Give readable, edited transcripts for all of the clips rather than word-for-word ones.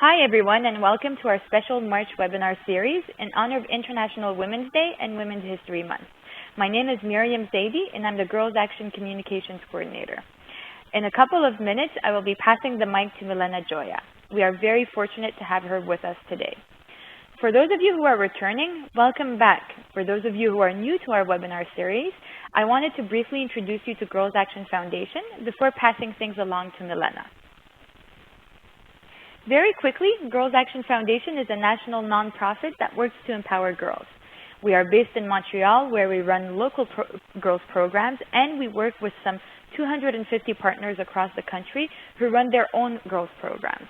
Hi everyone and welcome to our special March webinar series in honor of International Women's Day and Women's History Month. My name is Miriam Zaidi and I'm the Girls Action Communications Coordinator. In a couple of minutes, I will be passing the mic to Milena Joya. We are very fortunate to have her with us today. For those of you who are returning, welcome back. For those of you who are new to our webinar series, I wanted to briefly introduce you to Girls Action Foundation before passing things along to Milena. Very quickly, Girls Action Foundation is a national nonprofit that works to empower girls. We are based in Montreal, where we run local girls programs, and we work with some 250 partners across the country who run their own girls programs.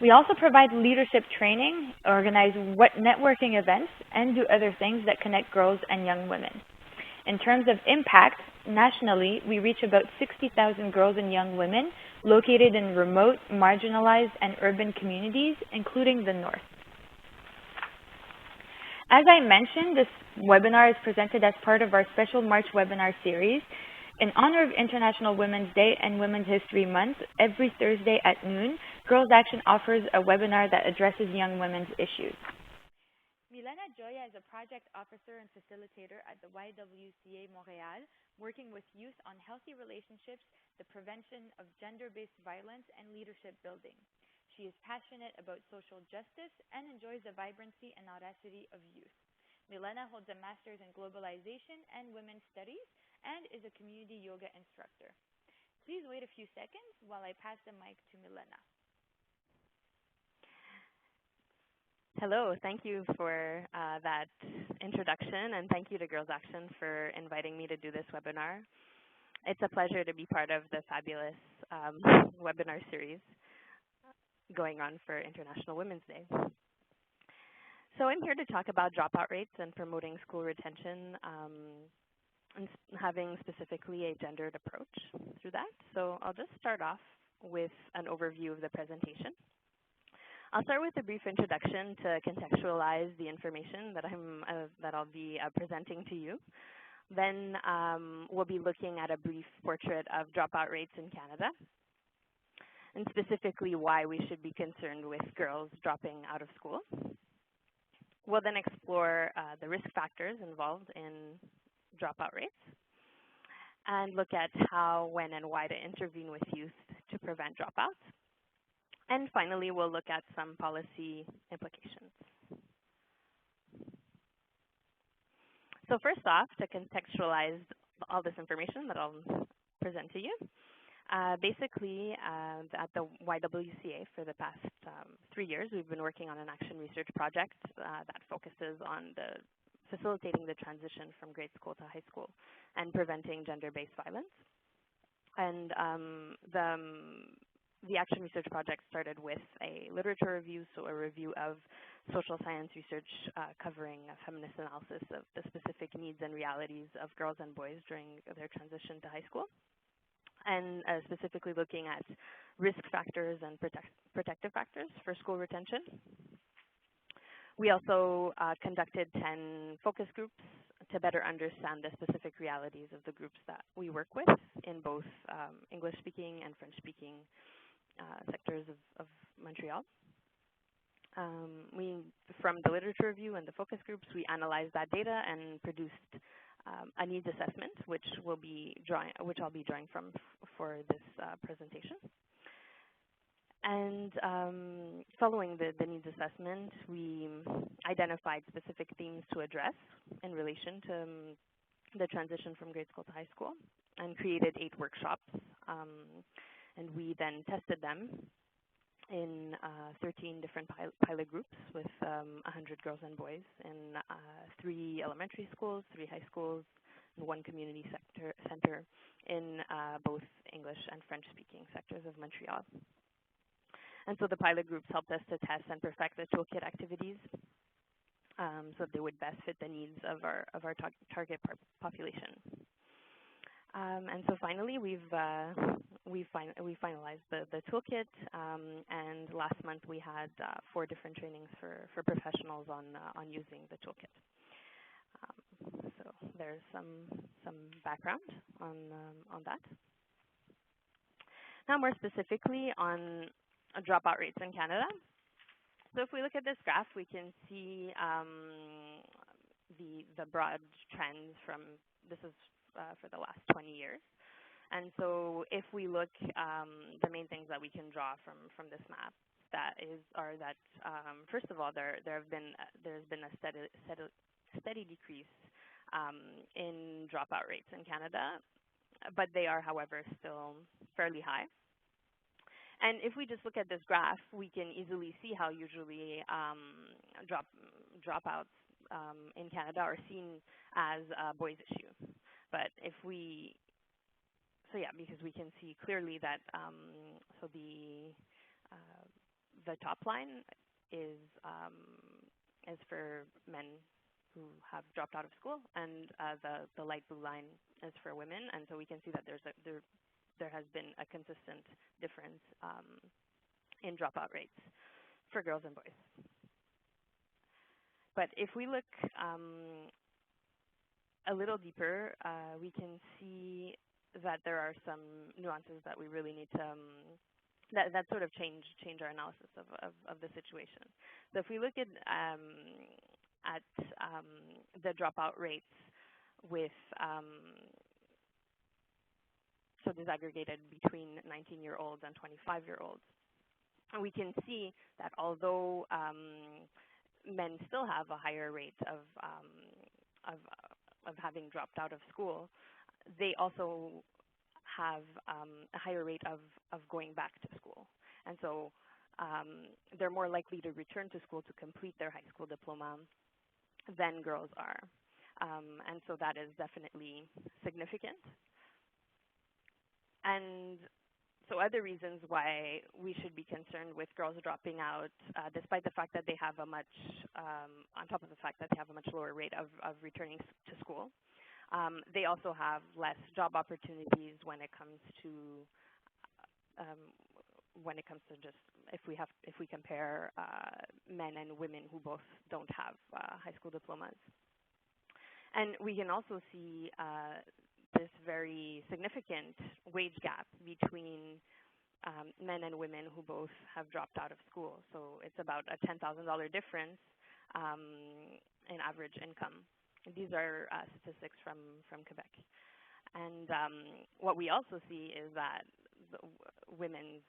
We also provide leadership training, organize networking events, and do other things that connect girls and young women. In terms of impact, nationally, we reach about 60,000 girls and young women located in remote, marginalized, and urban communities, including the North. As I mentioned, this webinar is presented as part of our special March webinar series. In honor of International Women's Day and Women's History Month, every Thursday at noon, Girls Action offers a webinar that addresses young women's issues. Milena Joya is a project officer and facilitator at the YWCA Montréal, working with youth on healthy relationships, the prevention of gender-based violence, and leadership building. She is passionate about social justice and enjoys the vibrancy and audacity of youth. Milena holds a master's in Globalization and Women's Studies and is a community yoga instructor. Please wait a few seconds while I pass the mic to Milena. Hello, thank you for that introduction, and thank you to Girls Action for inviting me to do this webinar. It's a pleasure to be part of the fabulous webinar series going on for International Women's Day. So I'm here to talk about dropout rates and promoting school retention and having specifically a gendered approach through that. So I'll just start off with an overview of the presentation. I'll start with a brief introduction to contextualize the information that I'll be presenting to you. Then we'll be looking at a brief portrait of dropout rates in Canada, and specifically why we should be concerned with girls dropping out of school. We'll then explore the risk factors involved in dropout rates and look at how, when, and why to intervene with youth to prevent dropouts. And finally, we'll look at some policy implications. So first off, to contextualize all this information that I'll present to you, basically at the YWCA for the past 3 years, we've been working on an action research project that focuses on facilitating the transition from grade school to high school and preventing gender-based violence. And the Action Research Project started with a literature review, so a review of social science research covering a feminist analysis of the specific needs and realities of girls and boys during their transition to high school, and specifically looking at risk factors and protective factors for school retention. We also conducted 10 focus groups to better understand the specific realities of the groups that we work with in both English-speaking and French-speaking sectors of Montreal. From the literature review and the focus groups, we analyzed that data and produced a needs assessment, which I'll be drawing from for this presentation. And following the needs assessment, we identified specific themes to address in relation to the transition from grade school to high school and created 8 workshops. And we then tested them in 13 different pilot groups with 100 girls and boys in 3 elementary schools, 3 high schools, and 1 community center in both English and French-speaking sectors of Montreal. And so the pilot groups helped us to test and perfect the toolkit activities so that they would best fit the needs of our target population. And so finally, we finalized the toolkit, and last month we had 4 different trainings for professionals on using the toolkit. So there's some background on that. Now, more specifically on dropout rates in Canada. So if we look at this graph, we can see the broad trends from, this is for the last 20 years. And so if we look, the main things that we can draw from this map are that first of all, there's been a steady decrease in dropout rates in Canada, but they are, however, still fairly high. And if we just look at this graph, we can easily see how usually dropouts in Canada are seen as a boys' issue. But if we, so yeah, because we can see clearly that so the top line is for men who have dropped out of school, and the light blue line is for women. And so we can see that there has been a consistent difference in dropout rates for girls and boys. But if we look a little deeper, we can see that there are some nuances that we really need to that sort of change our analysis of the situation. So if we look at the dropout rates with so disaggregated between 19-year-olds and 25-year-olds, we can see that although men still have a higher rate of having dropped out of school, they also have a higher rate of going back to school. And so they're more likely to return to school to complete their high school diploma than girls are. And so that is definitely significant. And so other reasons why we should be concerned with girls dropping out, despite the fact that they have a much, on top of the fact that they have a much lower rate of returning to school, they also have less job opportunities when it comes to just if we compare men and women who both don't have high school diplomas. And we can also see this very significant wage gap between men and women who both have dropped out of school. So it's about a $10,000 difference in average income. These are statistics from Quebec. And what we also see is that women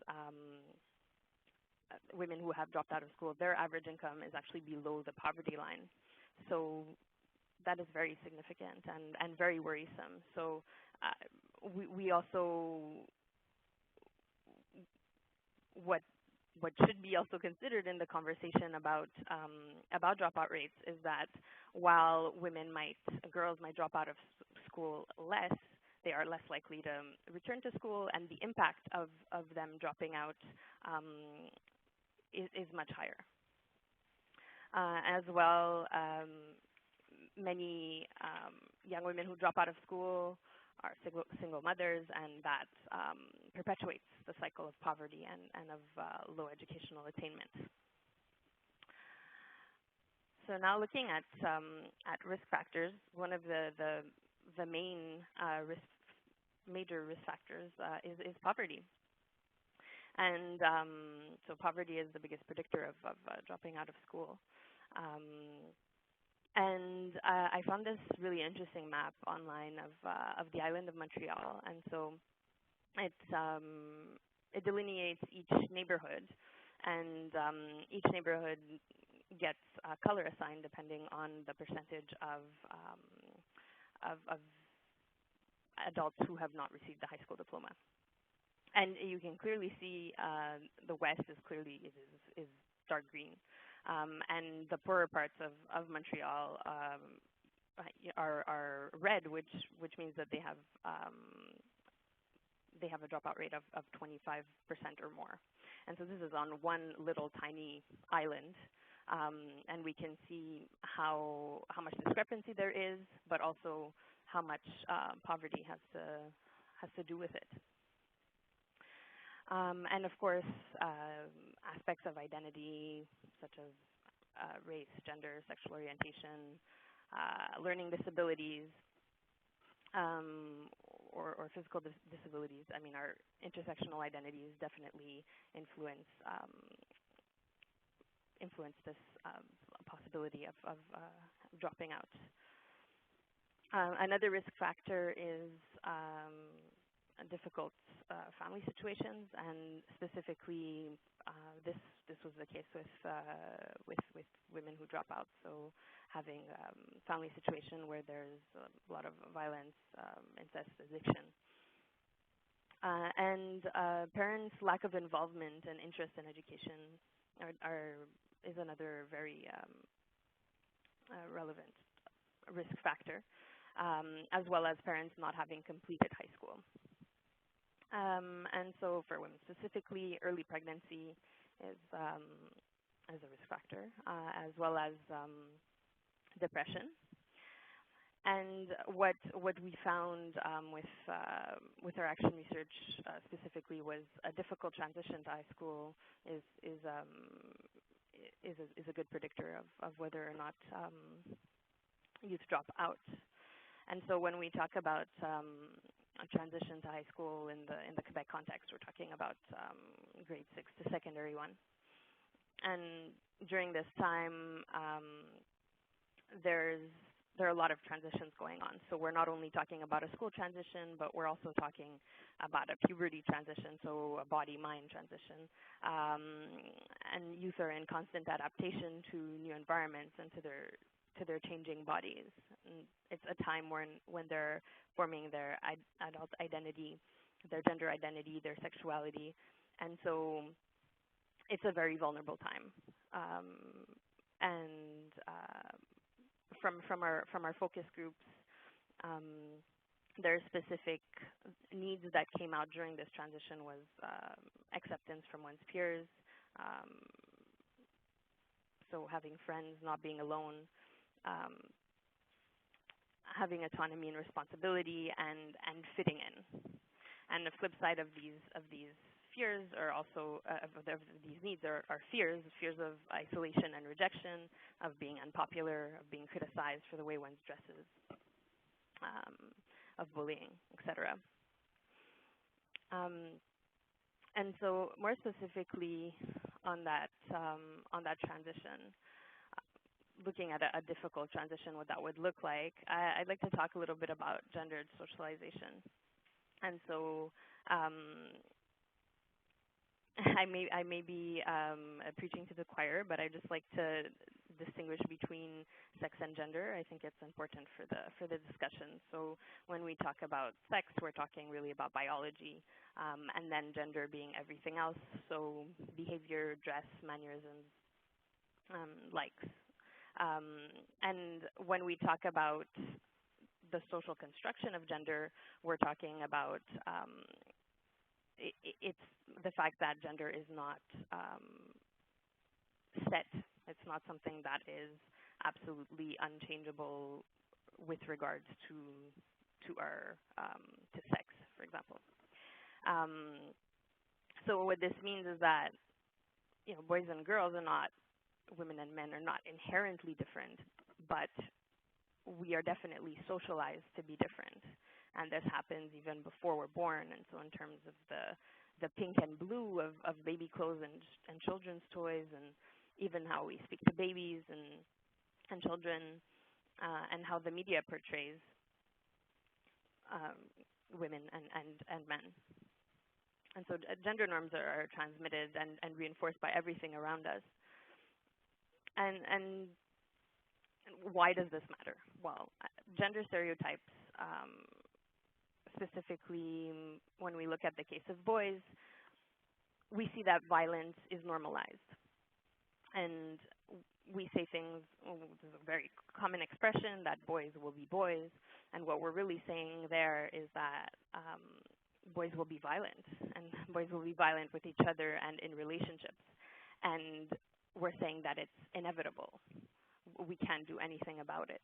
who have dropped out of school, their average income is actually below the poverty line. So that is very significant and very worrisome. So we also, what should be also considered in the conversation about dropout rates is that while girls might drop out of school less, they are less likely to return to school, and the impact of them dropping out is much higher. As well, many young women who drop out of school are single mothers, and that perpetuates the cycle of poverty and of low educational attainment. So now looking at risk factors, one of the main major risk factors is poverty. And so poverty is the biggest predictor of dropping out of school. And I found this really interesting map online of the island of Montreal. And so it delineates each neighborhood, and each neighborhood gets a color assigned depending on the percentage of adults who have not received the high school diploma. And you can clearly see the west is dark green. And the poorer parts of Montreal are red, which means that they have a dropout rate of 25% or more. And so this is on one little tiny island, and we can see how much discrepancy there is, but also how much poverty has to do with it. And of course, aspects of identity such as race, gender, sexual orientation, learning disabilities, or physical disabilities. I mean, our intersectional identities definitely influence this possibility of dropping out. Another risk factor is difficult family situations, and specifically this was the case with women who drop out. So having family situation where there's a lot of violence, incest, addiction, and parents' lack of involvement and interest in education is another very relevant risk factor, as well as parents not having completed high school. And so for women specifically, early pregnancy is a risk factor, as well as depression. And what we found with our action research specifically was a difficult transition to high school is a good predictor of whether or not youth drop out. And so when we talk about a transition to high school in the Quebec context, we're talking about grade 6 to secondary 1. And during this time, there are a lot of transitions going on. So we're not only talking about a school transition, but we're also talking about a puberty transition, so a body-mind transition. And youth are in constant adaptation to new environments and to their changing bodies. And it's a time when they're forming their adult identity, their gender identity, their sexuality, and so it's a very vulnerable time. From our focus groups, there are specific needs that came out during this transition was acceptance from one's peers, so having friends, not being alone, having autonomy and responsibility, and fitting in. And the flip side of these fears are also of these needs are fears of isolation and rejection, of being unpopular, of being criticized for the way one dresses, of bullying, etc. And so more specifically on that transition, looking at a difficult transition, what that would look like, I'd like to talk a little bit about gendered socialization. And so I may be preaching to the choir, but I just like to distinguish between sex and gender. I think it's important for the discussion. So when we talk about sex, we're talking really about biology, and then gender being everything else. So behavior, dress, mannerisms, likes. And when we talk about the social construction of gender, we're talking about it's the fact that gender is not set. It's not something that is absolutely unchangeable with regards to our to sex, for example. So what this means is that boys and girls are not, women and men are not inherently different, but we are definitely socialized to be different. And this happens even before we're born. And so in terms of the pink and blue of baby clothes and children's toys, and even how we speak to babies and children, and how the media portrays women and men. And so gender norms are transmitted and reinforced by everything around us. And why does this matter? Well, gender stereotypes, specifically when we look at the case of boys, we see that violence is normalized. And we say things, this is a very common expression, that boys will be boys. And what we're really saying there is that boys will be violent, and boys will be violent with each other and in relationships. And we're saying that it's inevitable. We can't do anything about it.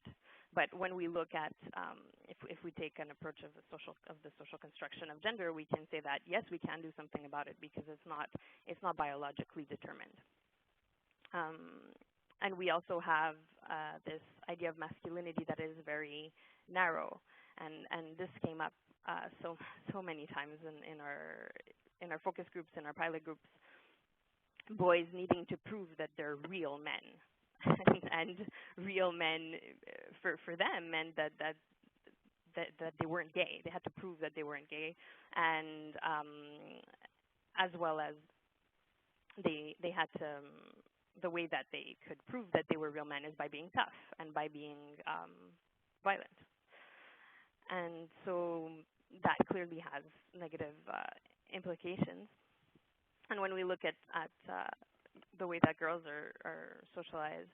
But when we look at, if we take an approach of the social construction of gender, we can say that yes, we can do something about it because it's not biologically determined. And we also have this idea of masculinity that is very narrow, and this came up so many times in our focus groups, in our pilot groups, boys needing to prove that they're real men, and real men for them meant that they weren't gay. They had to prove that they weren't gay, and as well as they had to. The way that they could prove that they were real men is by being tough and by being violent. And so that clearly has negative implications. And when we look at the way that girls are socialized,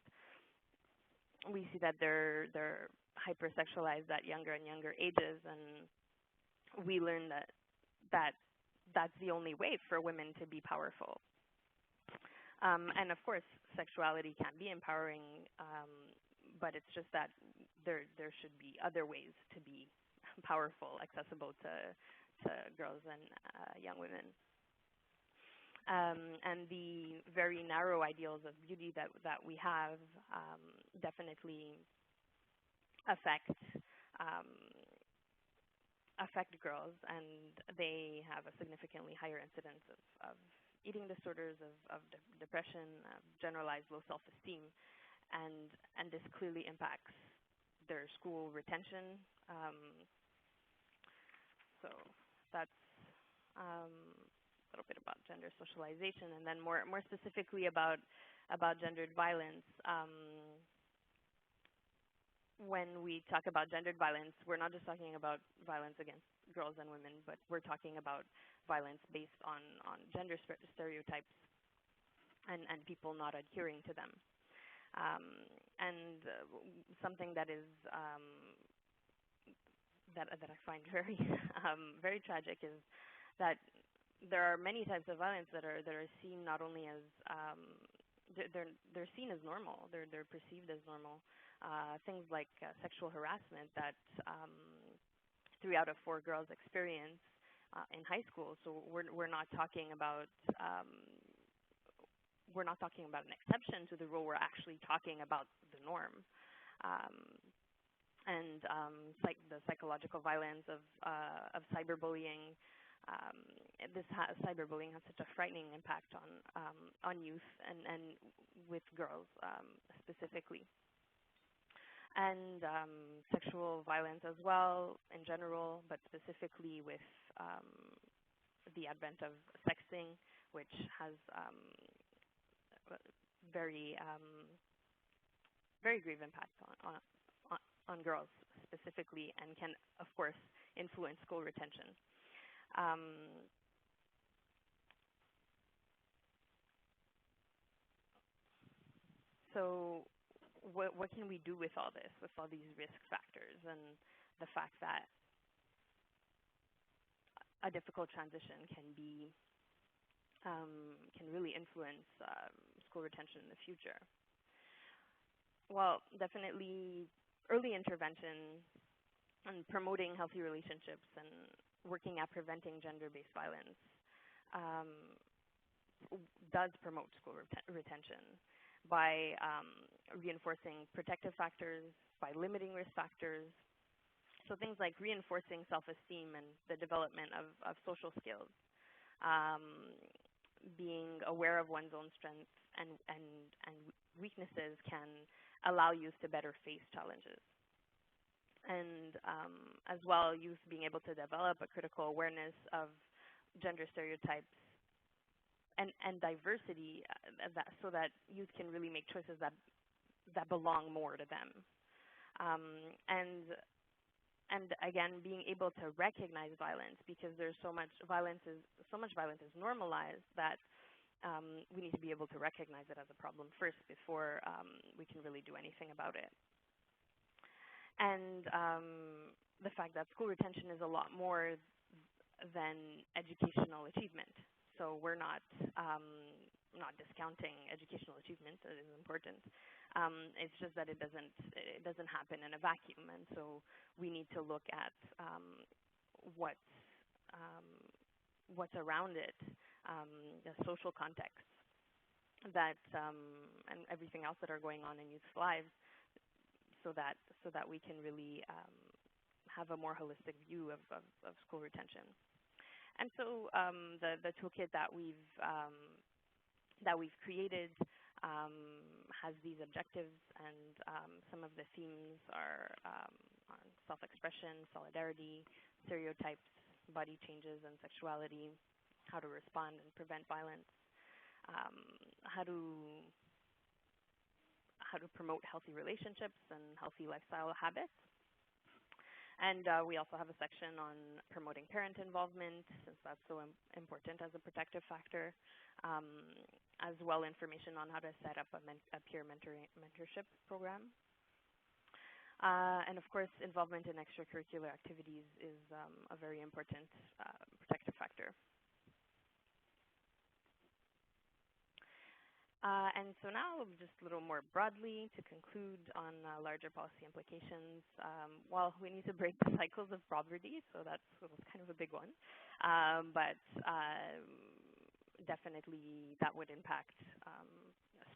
we see that they're hypersexualized at younger and younger ages, and we learn that that's the only way for women to be powerful. And of course, sexuality can be empowering, but it's just that there should be other ways to be powerful, accessible to girls and young women. And the very narrow ideals of beauty that we have definitely affect girls, and they have a significantly higher incidence of eating disorders, of depression, generalized low self-esteem, and this clearly impacts their school retention. So that's a little bit about gender socialization, and then more specifically about gendered violence. When we talk about gendered violence, we're not just talking about violence against girls and women, but we're talking about violence based on gender stereotypes and people not adhering to them. And something that is that I find very very tragic is that there are many types of violence that are seen not only as they're seen as normal, they're perceived as normal. Things like sexual harassment that 3 out of 4 girls experience in high school. So we're not talking about an exception to the rule. We're actually talking about the norm. And the psychological violence of cyberbullying. Cyberbullying has such a frightening impact on youth and with girls specifically. And sexual violence as well in general, but specifically with the advent of sexting, which has very grave impact on girls specifically, and can of course influence school retention. So what can we do with all this, with all these risk factors, and the fact that a difficult transition can really influence school retention in the future? Well, definitely early intervention and promoting healthy relationships and working at preventing gender-based violence does promote school retention by reinforcing protective factors, by limiting risk factors. So things like reinforcing self-esteem and the development of social skills, being aware of one's own strengths and weaknesses can allow youth to better face challenges. And as well, youth being able to develop a critical awareness of gender stereotypes and diversity, so that youth can really make choices that belong more to them. And again, being able to recognize violence, because there's so much violence is normalized that we need to be able to recognize it as a problem first before we can really do anything about it. And the fact that school retention is a lot more than educational achievement. So we're not discounting educational achievement. It is important. It's just that it doesn't happen in a vacuum, and so we need to look at what's around it, the social context, that and everything else that are going on in youth's lives, so that we can really have a more holistic view of school retention. And so the toolkit that we've created has these objectives, and some of the themes are on self-expression, solidarity, stereotypes, body changes and sexuality, how to respond and prevent violence, how to promote healthy relationships and healthy lifestyle habits. And we also have a section on promoting parent involvement, since that's so important as a protective factor, as well information on how to set up a peer mentorship program. And of course, involvement in extracurricular activities is a very important protective factor. And so now, just a little more broadly, to conclude on larger policy implications, well, we need to break the cycles of poverty, so that's kind of a big one. But definitely that would impact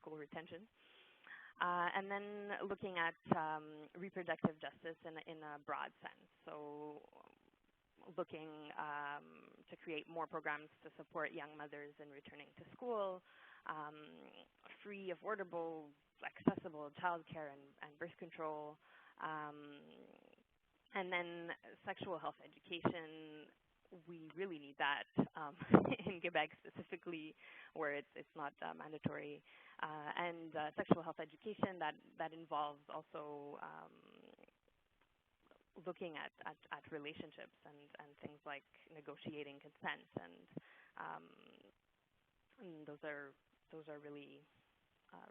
school retention. And then looking at reproductive justice in a broad sense. So looking to create more programs to support young mothers in returning to school, free, affordable, accessible childcare and birth control, and then sexual health education. We really need that in Quebec specifically, where it's not mandatory, and sexual health education that involves also looking at relationships and things like negotiating consent, and those are really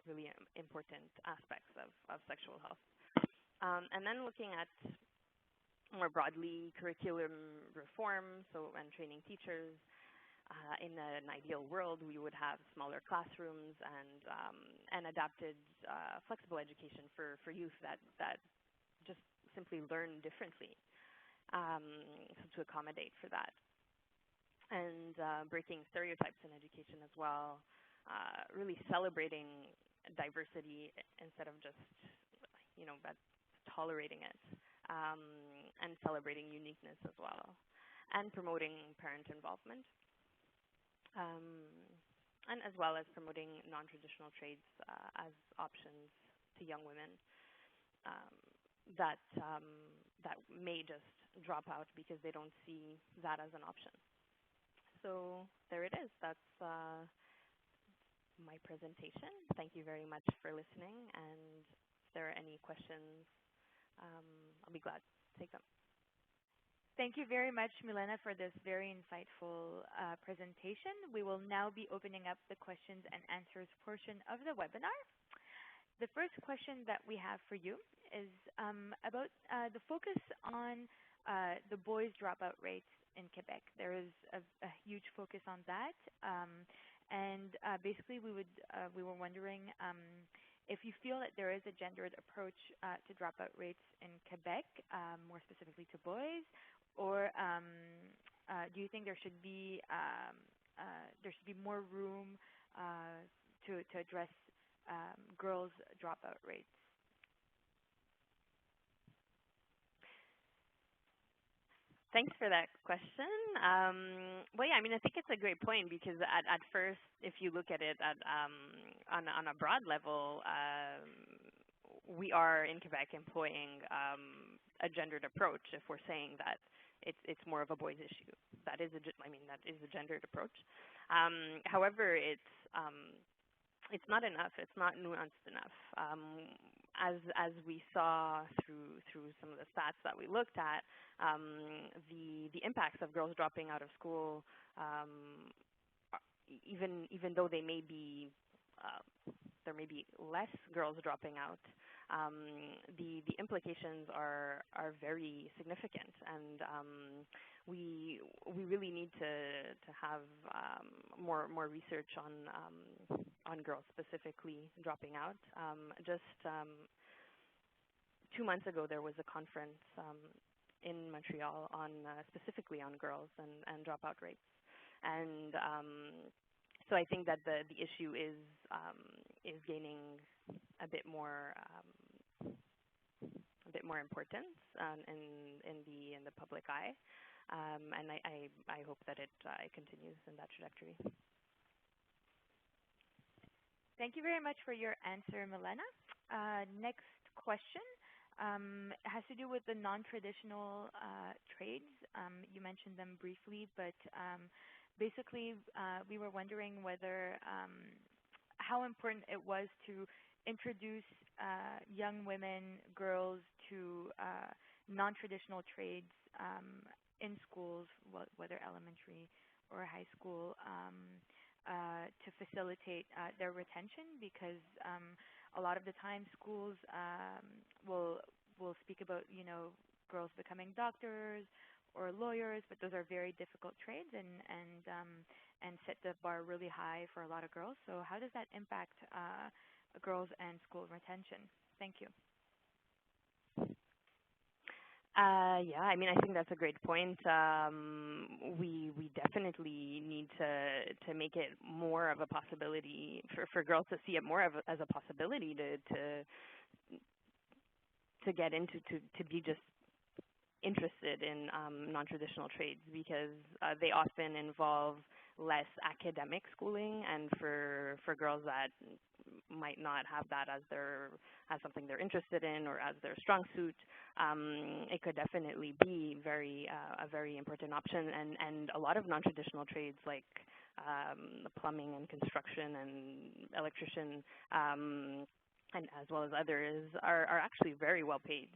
really important aspects of sexual health. And then looking at more broadly curriculum reform, and training teachers. In an ideal world, we would have smaller classrooms and adapted flexible education for youth that just simply learn differently, to accommodate for that. And breaking stereotypes in education as well, really celebrating diversity instead of just, but tolerating it, and celebrating uniqueness as well, and promoting parent involvement, and as well as promoting non-traditional trades as options to young women that may just drop out because they don't see that as an option. So there it is. That's my presentation. Thank you very much for listening, and if there are any questions, I'll be glad to take them. Thank you very much, Milena, for this very insightful presentation. We will now be opening up the questions and answers portion of the webinar. The first question that we have for you is about the focus on the boys' dropout rates in Quebec. There is a huge focus on that, and basically we were wondering if you feel that there is a gendered approach to dropout rates in Quebec, more specifically to boys, or do you think there should be more room to address girls' dropout rates? Thanks for that question. Well, yeah, I mean, I think it's a great point because at first, if you look at it on a broad level, we are in Quebec employing a gendered approach. If we're saying that it's more of a boys' issue, that is a gendered approach. However, it's not enough. It's not nuanced enough. As we saw through some of the stats that we looked at, the impacts of girls dropping out of school, even though they may be there may be less girls dropping out, the implications are very significant, and we really need to have more research on girls specifically dropping out. Just 2 months ago, there was a conference in Montreal specifically on girls and dropout rates, and so I think that the issue is gaining a bit more bit more importance in the public eye, and I hope that it continues in that trajectory. Thank you very much for your answer, Milena. Next question has to do with the non-traditional trades. You mentioned them briefly, but basically we were wondering whether how important it was to introduce young women, girls to non-traditional trades in schools, whether elementary or high school, to facilitate their retention, because a lot of the time schools will speak about, girls becoming doctors or lawyers, but those are very difficult trades and set the bar really high for a lot of girls. So how does that impact girls and school retention? Thank you. Yeah, I mean, I think that's a great point. We definitely need to make it more of a possibility for girls to see it more as a possibility to get into, to be just interested in non-traditional trades, because they often involve less academic schooling, and for girls that might not have that as something they're interested in or as their strong suit, it could definitely be a very important option. And a lot of non-traditional trades like plumbing and construction and electrician, and as well as others, are actually very well paid.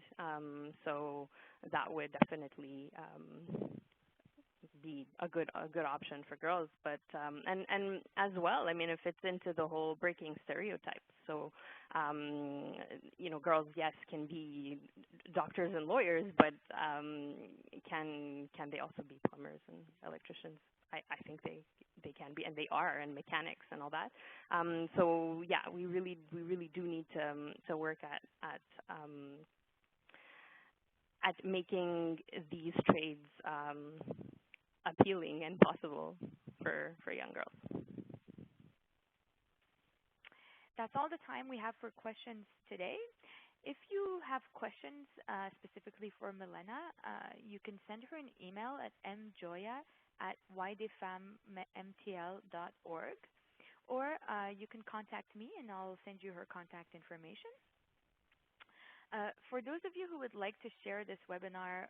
So that would definitely be a good option for girls. But and as well, I mean, it fits into the whole breaking stereotypes. So girls, yes, can be doctors and lawyers, but can they also be plumbers and electricians? I think they can be, and they are, and mechanics and all that. So yeah, we really do need to work at making these trades appealing and possible for young girls. That's all the time we have for questions today. If you have questions specifically for Milena, you can send her an email at mjoya@ydfemmtl.org, or you can contact me and I'll send you her contact information. For those of you who would like to share this webinar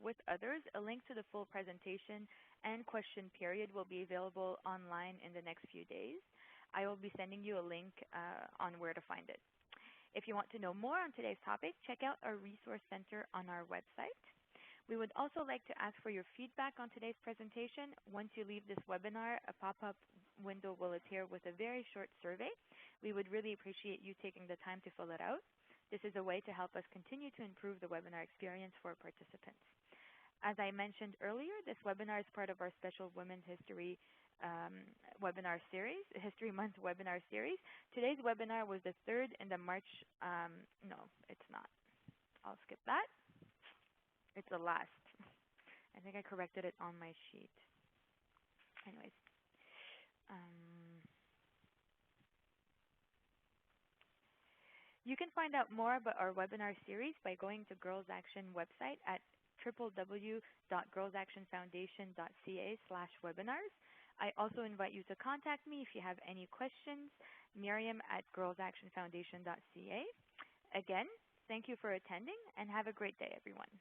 with others, a link to the full presentation and question period will be available online in the next few days. I will be sending you a link on where to find it. If you want to know more on today's topic, check out our resource center on our website. We would also like to ask for your feedback on today's presentation. Once you leave this webinar, a pop-up window will appear with a very short survey. We would really appreciate you taking the time to fill it out. This is a way to help us continue to improve the webinar experience for participants. As I mentioned earlier, this webinar is part of our special Women's History webinar series, History Month webinar series. Today's webinar was the third in the March, no, it's not. I'll skip that. It's the last. I think I corrected it on my sheet. Anyways. You can find out more about our webinar series by going to Girls Action website at www.girlsactionfoundation.ca/webinars. I also invite you to contact me if you have any questions, Miriam@girlsactionfoundation.ca. Again, thank you for attending and have a great day, everyone.